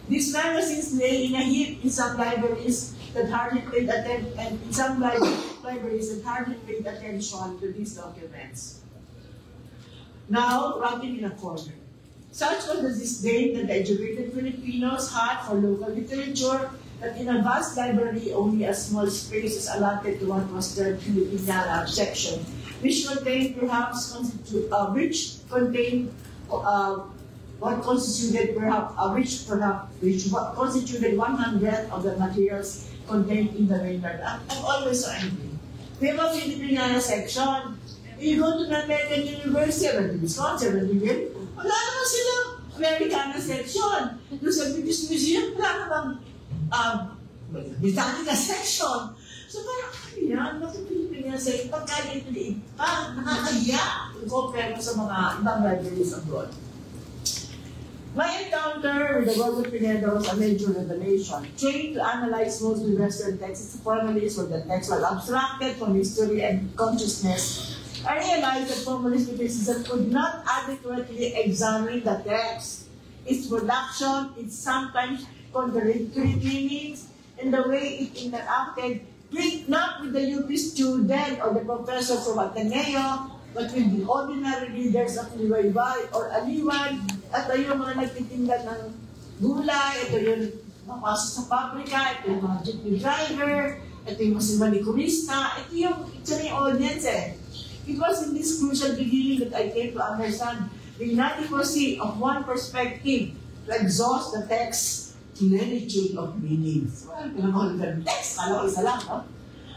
These magazines lay in a heap in some libraries that hardly paid attention, and in some libraries that hardly paid attention to these documents. Now, rotting in a corner. Such was the disdain that the educated Filipinos had for local literature that in a vast library, only a small space is allotted to what was termed Filipiniana section, which contained what constituted 100 of the materials contained in the Maynard. I'm always so angry. We have a Filipiniana section. You go to the American University or the Wisconsin, wala naman silang Americana section. Doon sa British Museum, wala namang Britannica section. So parang, yan, bakit Filipiniana niya sa pagkaliit-liit pa, nakakahiya. I-compare mo sa mga ibang libraries abroad. My encounter with the Robert Pinedo was a major revelation. Trained to analyze mostly Western texts, formalists were the texts were abstracted from history and consciousness. I realized that formalist criticism could not adequately examine the text, its production, its sometimes contradictory meanings, and the way it interacted, not with the UP student or the professor from Ateneo, but with the ordinary readers of Liwayway or Aliwan, at yung mga nagtitinda ng gulay, ito yung mapasok sa pabrika, ito yung mga jeepney driver, ito yung mga manikurista, ito yung audience eh. It was in this crucial beginning that I came to understand the inadequacy of one perspective to exhaust the text's plenitude of meanings. Well, pinamahal ka ng text, kala ko isa lang, no?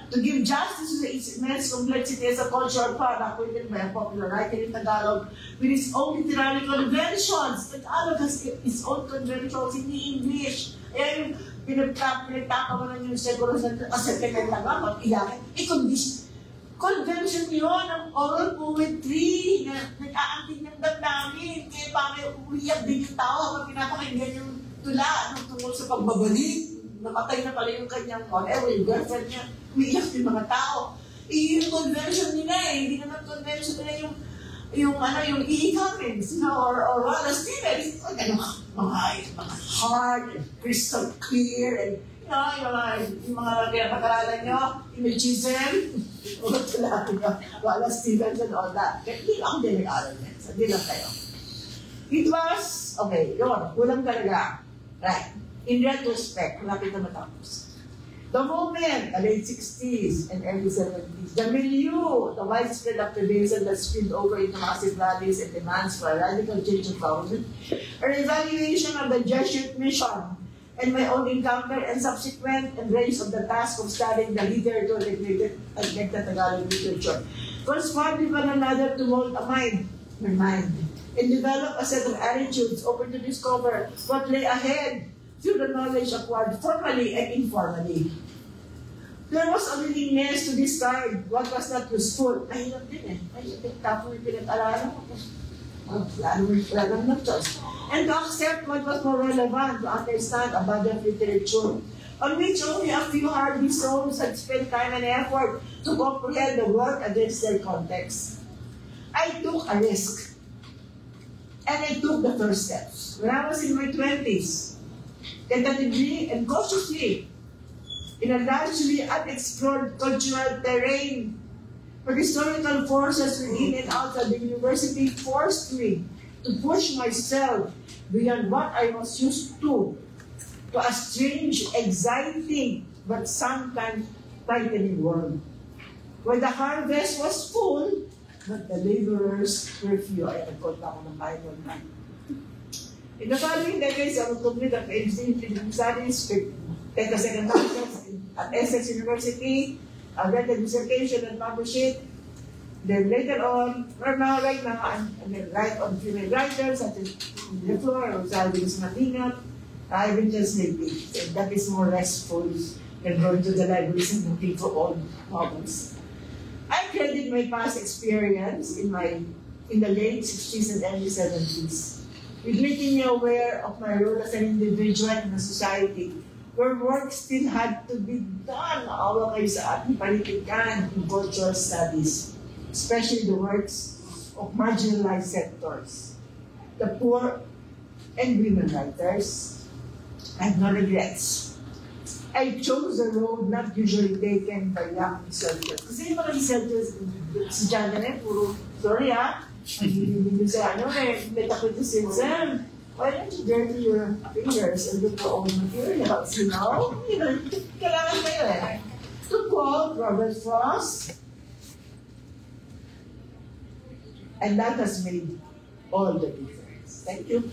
To give justice to its immense complexity as a cultural product written by a popular writer in Tagalog with its own literary conventions. Tagalog has its own conventions in English. Ayan yung pinagtakawalan yung siguro sa second Tagalog, iyakin. Convention yun ng oral poetry na nag-aanting ng damdamin. Kaya bakit umiyak din yung tao kapag pinapakinggan yung tula tungkol sa pagbabalik. Namatay na pala yung kanyang yung girlfriend niya. Umiyak yung mga tao. Yung convention nila hindi naman convention nila yung e-comments, or Wallace Stevens. Mga hard, crystal clear, and yung mga pinapag-aralan nyo, imagism, Wallace Stevens and all that. Hindi ako din nag-aaral yan. Sabi lang kayo. It was, okay, yun, kulang talaga. Right. In retrospect, malapit na matapos. The movement, the late 60s and early 70s, the milieu, the widespread activism that spilled over into massive rallies and demands for a radical change of government, an evaluation of the Jesuit mission, and my own encounter and subsequent embrace of the task of studying the literature and the Tagalog literature, corresponding one another to mold my mind, and develop a set of attitudes open to discover what lay ahead through the knowledge acquired formally and informally. There was a willingness to discard what was not useful. Mahirap din eh. Mahirap tapos yung pinag-alalan ko. Wala nang choice. And to accept what was more relevant to understand a body of literature, on which only a few hardy souls had spent time and effort to comprehend the work against their context. I took a risk. And I took the first steps. When I was in my 20s, tentatively and cautiously, in a largely unexplored cultural terrain, where historical forces within and outside the university forced me to push myself beyond what I was used to a strange, exciting, but sometimes frightening world, where the harvest was full, but the laborers were few. Ay, nagpunta ako ng Bible na. In the following decades, I would complete a PhD in Philippine Studies, take a second master's at Essex University, I read the dissertation and published it. Then later on, right now, I'm write on female writers such as the floor, Rosalvin Matingat. I will just make it. And that is more restful than going to the libraries and looking for old novels. I credit my past experience in the late 60s and early 70s. With making me aware of my role as an individual in a society where work still had to be done awa kayo sa ating panitikan in cultural studies, especially the works of marginalized sectors, the poor and women writers. I have no regrets. I chose a road not usually taken by young researchers. Kasi yung mga researchers, si Jana puro, sorry hindi sa metaphysics exam. Why don't you dirty your fingers and look for old materials, you know? Kailangan kayo eh. To quote Robert Frost, and that has made all the difference. Thank you.